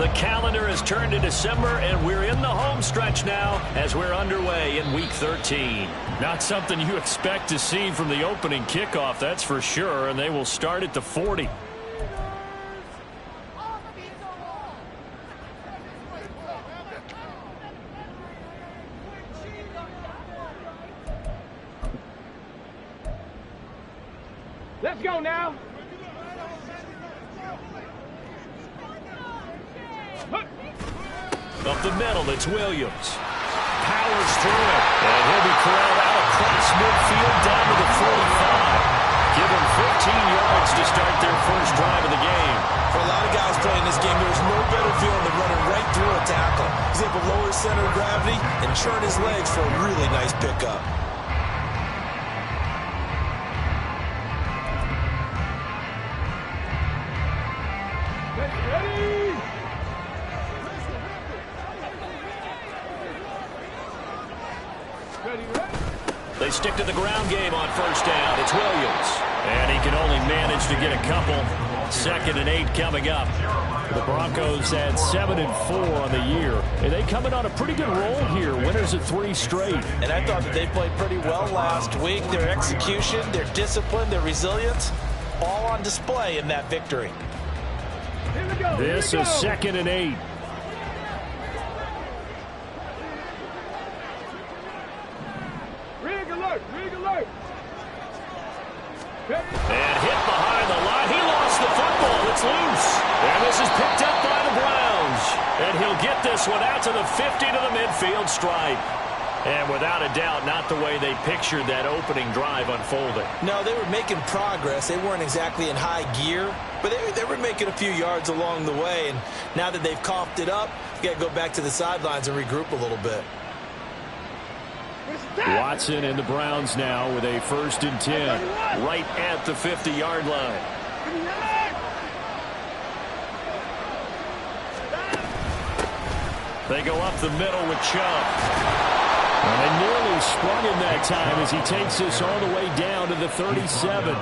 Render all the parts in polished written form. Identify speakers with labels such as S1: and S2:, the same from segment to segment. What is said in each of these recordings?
S1: The calendar has turned to December, and we're in the home stretch now as we're underway in Week 13. Not something you expect to see from the opening kickoff, that's for sure, and they will start at the 40.
S2: Let's go now.
S1: Up the middle, it's Williams. Powers through it, and he'll be corralled out across midfield down to the 45. Give him 15 yards to start their first drive of the game.
S3: For a lot of guys playing this game, there's no better feeling than running right through a tackle. He's able to lower his center of gravity and churn his legs for a really nice pickup.
S1: They stick to the ground game on first down. It's Williams. And he can only manage to get a couple. 2nd and 8 coming up. The Broncos had 7-4 on the year. And they come in on a pretty good roll here. Winners of 3 straight.
S3: And I thought that they played pretty well last week. Their execution, their discipline, their resilience, all on display in that victory.
S1: This is 2nd and 8. And hit behind the line. He lost the football. It's loose. And this is picked up by the Browns. And he'll get this one out to the 50 to the midfield stripe. And without a doubt, not the way they pictured that opening drive unfolding.
S3: No, they were making progress. They weren't exactly in high gear, but they were making a few yards along the way. And now that they've coughed it up, you got to go back to the sidelines and regroup a little bit.
S1: Watson and the Browns now with a 1st and 10 right at the 50-yard line. They go up the middle with Chubb. And they nearly sprung him that time as he takes this all the way down to the 37.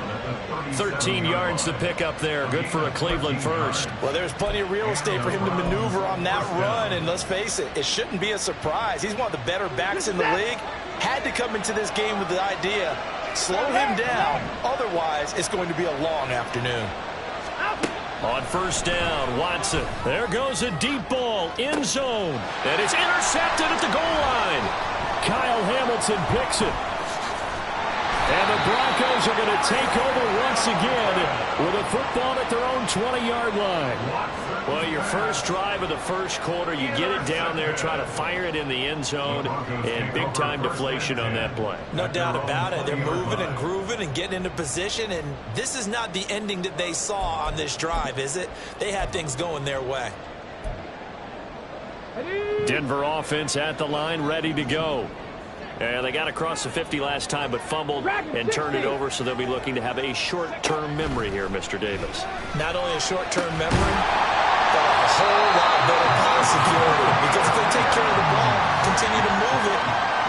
S1: 13 yards to pick up there. Good for a Cleveland first.
S3: Well, there's plenty of real estate for him to maneuver on that run. And let's face it, it shouldn't be a surprise. He's one of the better backs in the league. Had to come into this game with the idea, slow him down. Otherwise, it's going to be a long afternoon.
S1: On first down, Watson. There goes a deep ball, end zone. And it's intercepted at the goal line. Kyle Hamilton picks it. And the Broncos are going to take over once again with a football at their own 20-yard line. Well, your first drive of the first quarter, you get it down there, try to fire it in the end zone, and big-time deflation on that play.
S3: No doubt about it. They're moving and grooving and getting into position, and this is not the ending that they saw on this drive, is it? They had things going their way.
S1: Denver offense at the line, ready to go. And they got across the 50 last time, but fumbled and turned it over, so they'll be looking to have a short-term memory here, Mr. Davis.
S3: Not only a short-term memory, but a whole lot better ball security. Because if they take care of the ball, continue to move it,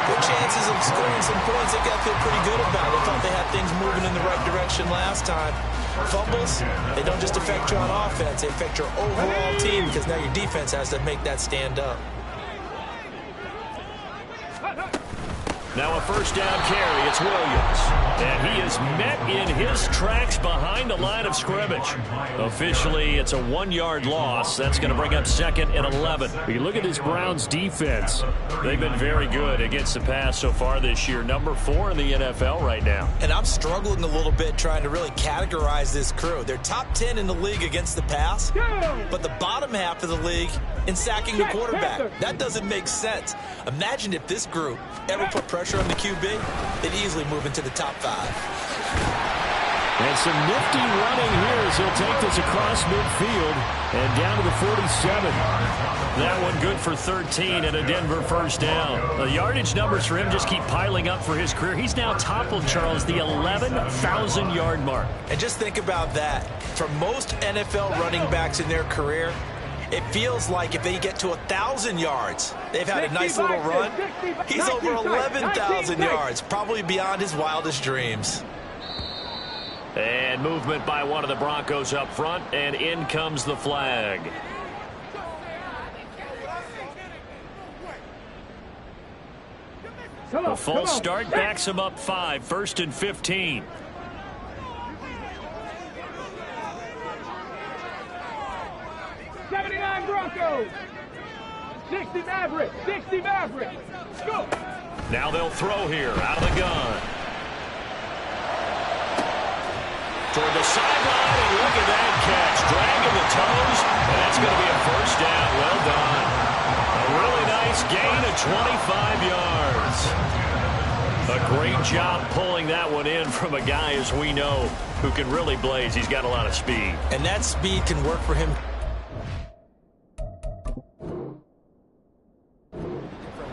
S3: their chances of scoring some points, they got to feel pretty good about it. They thought they had things moving in the right direction last time. Fumbles, they don't just affect you on offense, they affect your overall team, because now your defense has to make that stand up.
S1: Now a first down carry, it's Williams. And he is met in his tracks behind the line of scrimmage. Officially, it's a 1-yard loss. That's going to bring up 2nd and 11. You look at this Browns defense. They've been very good against the pass so far this year. Number 4 in the NFL right now.
S3: And I'm struggling a little bit trying to really categorize this crew. They're top 10 in the league against the pass, but the bottom half of the league in sacking the quarterback. That doesn't make sense. Imagine if this group ever put pressure on the QB, they'd easily move into the top 5.
S1: And some nifty running here as he'll take this across midfield and down to the 47. That one good for 13 and a Denver first down. The yardage numbers for him just keep piling up for his career. He's now toppled, Charles, the 11,000-yard mark.
S3: And just think about that. For most NFL running backs in their career, it feels like if they get to 1,000 yards, they've had a nice little run. He's over 11,000 yards, probably beyond his wildest dreams.
S1: And movement by one of the Broncos up front, and in comes the flag. The false start backs him up 5, 1st and 15.
S2: Broncos. 60 Maverick. 60 Maverick. Go.
S1: Now they'll throw here out of the gun. Toward the sideline, and look at that catch. Dragging the toes, and that's going to be a first down. Well done. A really nice gain of 25 yards. A great job pulling that one in from a guy, as we know, who can really blaze. He's got a lot of speed.
S3: And that speed can work for him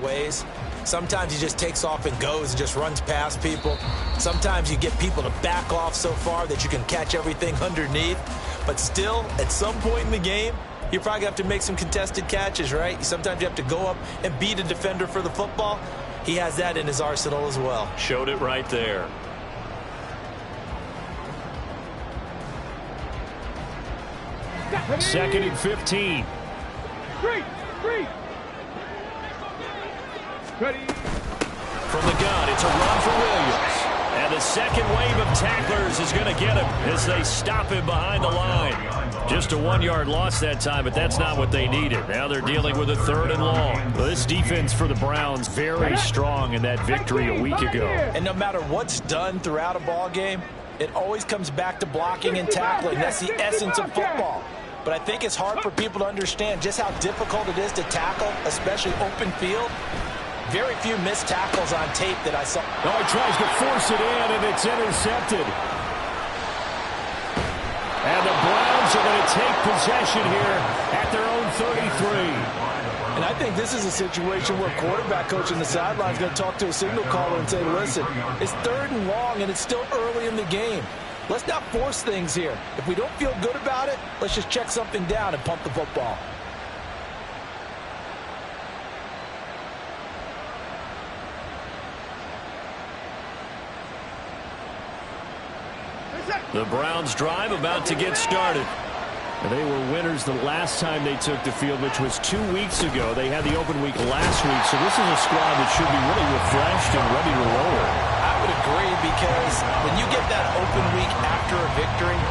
S3: ways. Sometimes he just takes off and goes and just runs past people. Sometimes you get people to back off so far that you can catch everything underneath. But still, at some point in the game, you probably have to make some contested catches, right? Sometimes you have to go up and beat a defender for the football. He has that in his arsenal as well.
S1: Showed it right there. Second and 15.
S2: Three. Ready.
S1: From the gun, it's a run for Williams. And the second wave of tacklers is going to get him as they stop him behind the line. Just a 1-yard loss that time, but that's not what they needed. Now they're dealing with a 3rd and long. Well, this defense for the Browns very strong in that victory a week ago.
S3: And no matter what's done throughout a ball game, it always comes back to blocking and tackling. That's the essence of football. But I think it's hard for people to understand just how difficult it is to tackle, especially open field. Very few missed tackles on tape that I saw.
S1: Oh, he tries to force it in, and it's intercepted. And the Browns are going to take possession here at their own 33.
S3: And I think this is a situation where quarterback coach on the sideline is going to talk to a signal caller and say, listen, it's 3rd and long, and it's still early in the game. Let's not force things here. If we don't feel good about it, let's just check something down and pump the football.
S1: The Browns drive about to get started. And they were winners the last time they took the field, which was 2 weeks ago. They had the open week last week, so this is a squad that should be really refreshed and ready to roll.
S3: I would agree, because when you get that open week after a victory,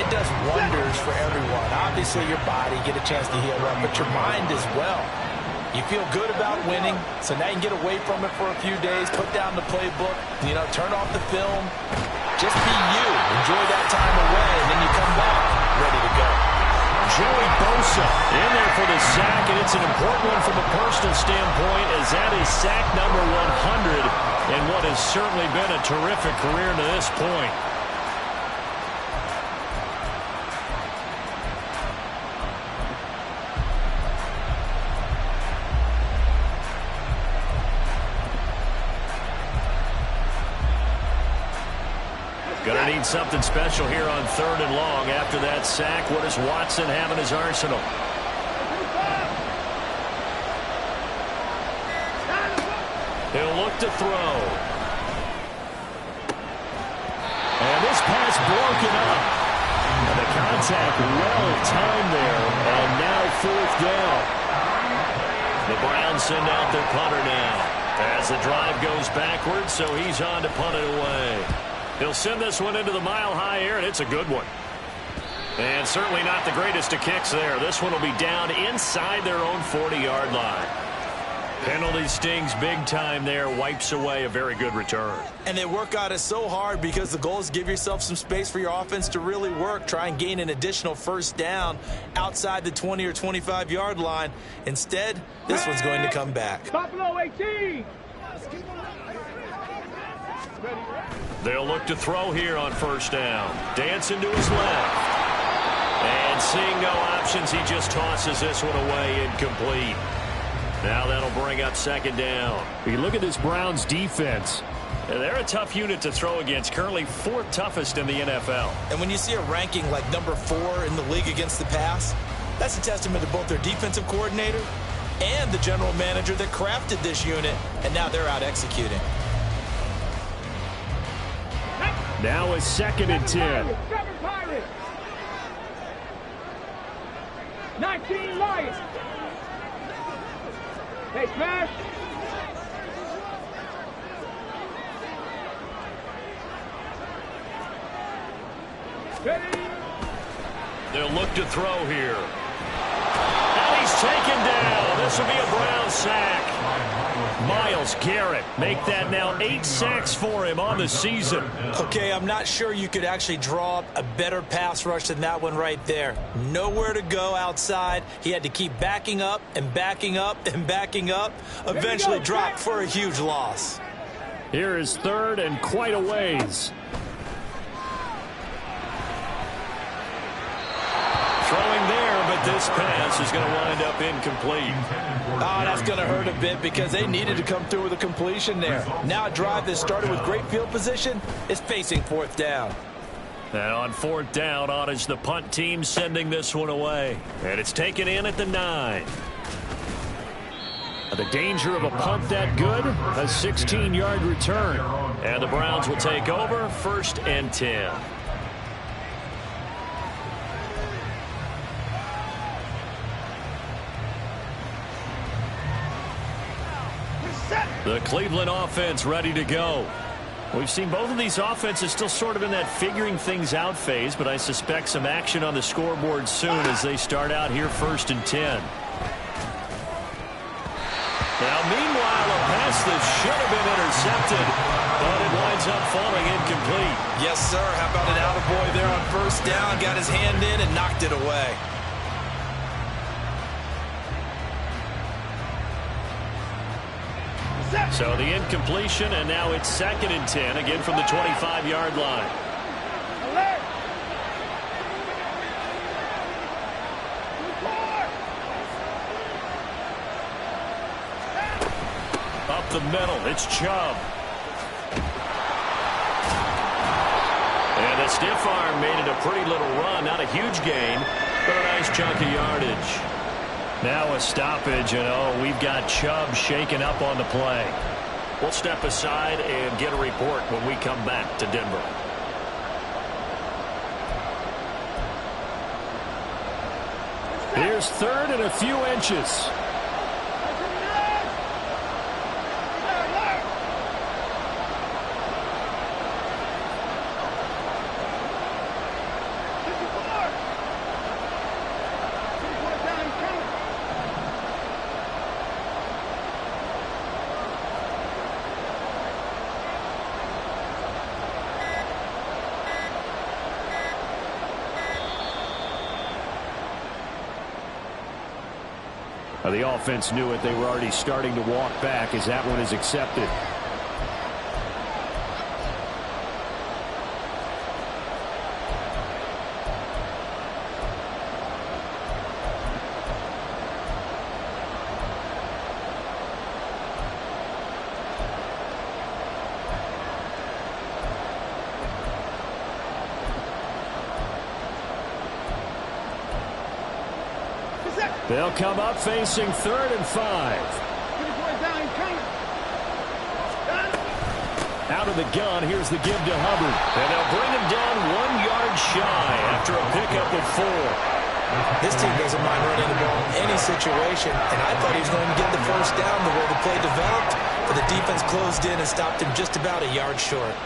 S3: it does wonders for everyone. Obviously, your body, get a chance to heal up, but your mind as well. You feel good about winning, so now you can get away from it for a few days, put down the playbook, turn off the film. Just be you. Enjoy that time away, and then you come back ready to go.
S1: Joey Bosa in there for the sack, and it's an important one from a personal standpoint, as that is sack number 100 in what has certainly been a terrific career to this point. Gonna need something special here on 3rd and long. After that sack, what does Watson have in his arsenal? He'll look to throw. And this pass broken up. And the contact well timed there. And now 4th down. The Browns send out their punter now. As the drive goes backwards, so he's on to punt it away. He'll send this one into the mile-high air, and it's a good one. And certainly not the greatest of kicks there. This one will be down inside their own 40-yard line. Penalty stings big time there, wipes away a very good return.
S3: And they work on it so hard because the goal is give yourself some space for your offense to really work. Try and gain an additional 1st down outside the 20 or 25-yard line. Instead, this one's going to come back.
S2: Buffalo 18.
S1: They'll look to throw here on 1st down. Dancing to his left. And seeing no options, he just tosses this one away incomplete. Now that'll bring up 2nd down. You look at this Browns defense. They're a tough unit to throw against, currently 4th toughest in the NFL.
S3: And when you see a ranking like number 4 in the league against the pass, that's a testament to both their defensive coordinator and the general manager that crafted this unit, and now they're out executing.
S1: Now a 2nd and 10.
S2: 19 Lions. Hey, smash. Ready?
S1: They'll look to throw here. And he's taken down. This will be a Brown sack. Myles Garrett make that now 8 sacks for him on the season.
S3: Okay, I'm not sure you could actually draw up a better pass rush than that one right there. Nowhere to go outside. He had to keep backing up and backing up and backing up. Eventually dropped for a huge loss.
S1: Here is third and quite a ways. Throwing there, but this pass is going to wind up incomplete.
S3: Oh, that's going to hurt a bit because they needed to come through with a completion there. Now a drive that started with great field position is facing fourth down.
S1: And on fourth down, on is the punt team sending this one away. And it's taken in at the 9. The danger of a punt that good, a 16-yard return. And the Browns will take over, 1st and 10. The Cleveland offense ready to go. We've seen both of these offenses still sort of in that figuring things out phase, but I suspect some action on the scoreboard soon as they start out here 1st and 10. Now, meanwhile, a pass that should have been intercepted, but it winds up falling incomplete.
S3: Yes, sir. How about an attaboy there on 1st down? Got his hand in and knocked it away.
S1: So the incompletion, and now it's 2nd and 10, again from the 25-yard line.
S2: Alert!
S1: Up the middle, it's Chubb. And the stiff arm made it a pretty little run. Not a huge gain, but a nice chunk of yardage. Now a stoppage, and we've got Chubb shaken up on the play. We'll step aside and get a report when we come back to Denver. Here's 3rd and a few inches. The offense knew it. They were already starting to walk back as that one is accepted. They'll come up facing 3rd and 5. Out of the gun, here's the give to Hubbard. And they'll bring him down 1 yard shy after a pickup of 4.
S3: This team doesn't mind running the ball in any situation, and I thought he was going to get the 1st down the way the play developed, but the defense closed in and stopped him just about a yard short.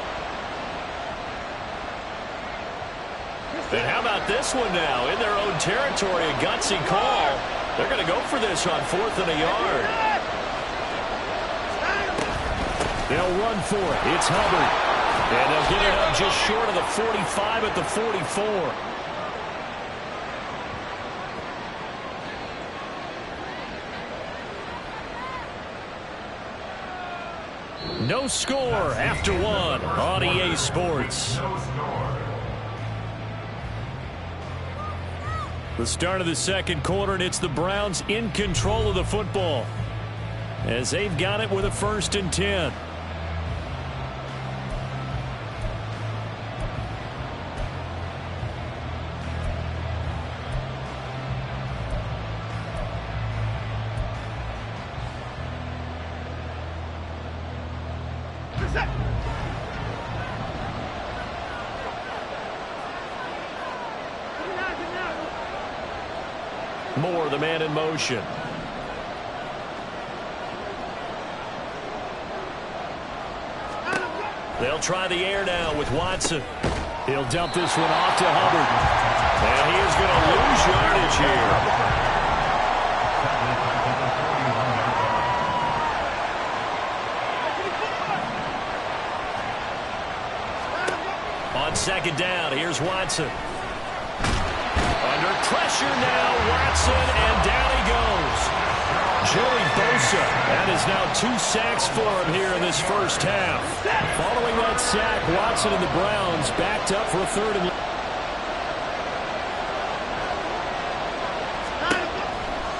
S1: And how about this one now? In their own territory, a gutsy call. They're going to go for this on 4th and a yard. They'll run for it. It's Hubbard. And they'll get it up just short of the 45 at the 44. No score after 1 on EA Sports. The start of the 2nd quarter, and it's the Browns in control of the football as they've got it with a 1st and 10. Moore, the man in motion. They'll try the air now with Watson. He'll dump this one off to Hubbard. And he is going to lose yardage here. On second down, here's Watson. Under pressure now, Watson, and down he goes. Joey Bosa, that is now 2 sacks for him here in this first half. Following that sack, Watson and the Browns backed up for a third and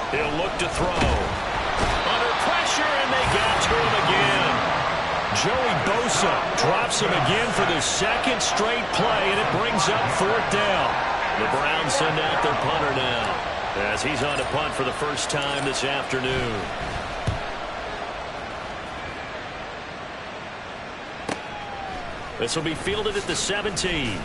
S1: he'll look to throw. Under pressure, and they got to him again. Joey Bosa drops him again for the second straight play, and it brings up fourth down. The Browns send out their punter now, as he's on to punt for the first time this afternoon. This will be fielded at the 17.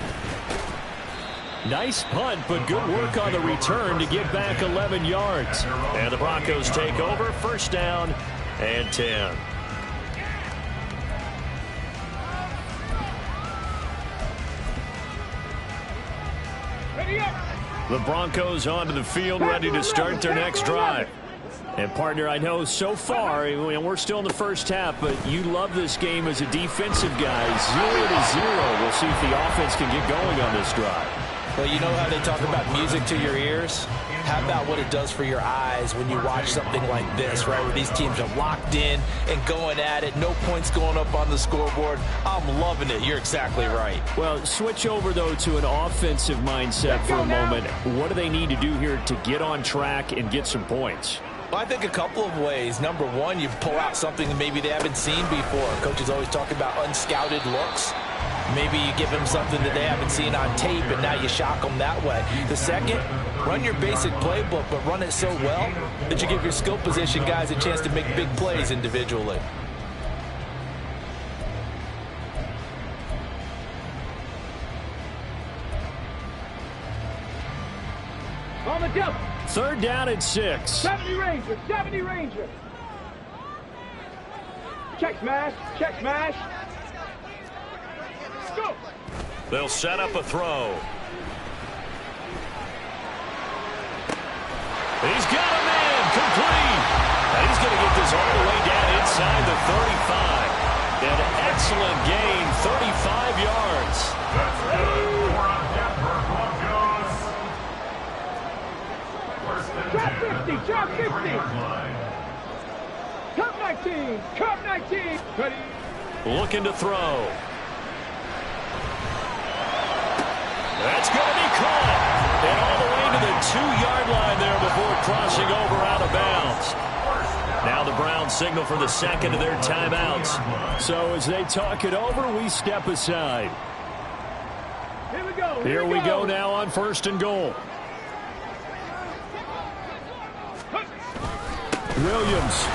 S1: Nice punt, but good work on the return to get back 11 yards. And the Broncos take over, first down and 10. The Broncos onto the field, ready to start their next drive. And, partner, I know so far, we're still in the first half, but you love this game as a defensive guy. 0-0. We'll see if the offense can get going on this drive.
S3: Well, you know how they talk about music to your ears? How about what it does for your eyes when you watch something like this, right, where these teams are locked in and going at it, no points going up on the scoreboard. I'm loving it. You're exactly right.
S1: Well, switch over, though, to an offensive mindset for a moment. What do they need to do here to get on track and get some points?
S3: Well, I think a couple of ways. Number one, you pull out something that maybe they haven't seen before. Coaches always talk about unscouted looks. Maybe you give them something that they haven't seen on tape, and now you shock them that way. The second, run your basic playbook, but run it so well that you give your skill position guys a chance to make big plays individually.
S2: On the jump.
S1: Third down and 6.
S2: 70 Ranger, 70 Ranger. Check smash, check smash. Go.
S1: They'll set up a throw. He's got a man, complete. And he's going to get this all the way down inside the 35. An excellent gain, 35 yards.
S2: Drop 50, drop 50. Cup 19, cup 19. Ready.
S1: Looking to throw. That's going to be caught. And all the way to the 2-yard line there before crossing over out of bounds. Now the Browns signal for the second of their timeouts. So as they talk it over, we step aside.
S2: Here we go.
S1: Here we go now on first and goal. Williams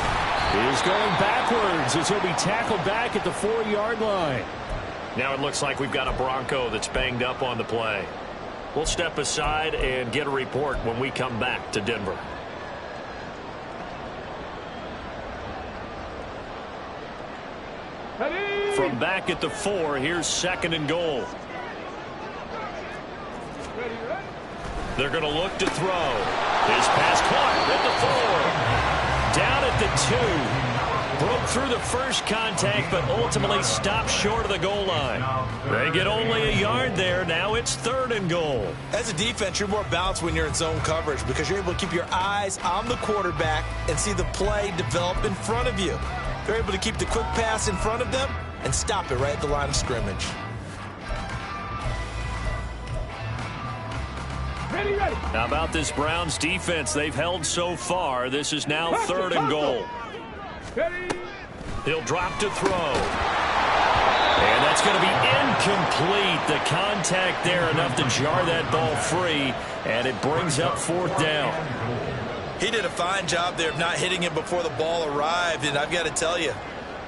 S1: is going backwards as he'll be tackled back at the 4-yard line. Now it looks like we've got a Bronco that's banged up on the play. We'll step aside and get a report when we come back to Denver.
S2: Ready.
S1: From back at the 4, here's second and goal.
S2: Ready, ready.
S1: They're going to look to throw. His pass caught at the 4. Down at the 2. Broke through the first contact, but ultimately stopped short of the goal line. They get only a yard there. Now it's third and goal.
S3: As a defense, you're more balanced when you're in zone coverage because you're able to keep your eyes on the quarterback and see the play develop in front of you. They're able to keep the quick pass in front of them and stop it right at the line of scrimmage.
S2: Ready, ready.
S1: How about this Browns defense they've held so far? This is now third and goal.
S2: Ready.
S1: He'll drop to throw. And that's going to be incomplete. The contact there enough to jar that ball free, and it brings up fourth down.
S3: He did a fine job there of not hitting him before the ball arrived, and I've got to tell you,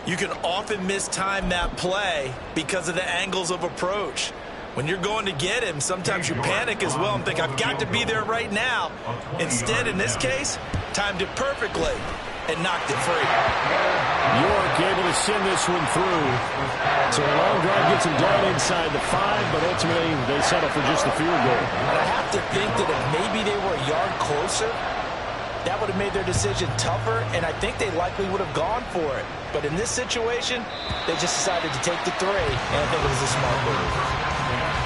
S3: you can often mistime that play because of the angles of approach. When you're going to get him, sometimes you panic as well and think, I've got to be there right now. Instead, in this case, timed it perfectly. and knocked it free.
S1: York able to send this one through. So a long drive gets them down inside the 5, but ultimately they settle for just the field goal.
S3: And I have to think that if maybe they were a yard closer, that would have made their decision tougher, and I think they likely would have gone for it. But in this situation, they just decided to take the 3, and I think it was a smart move.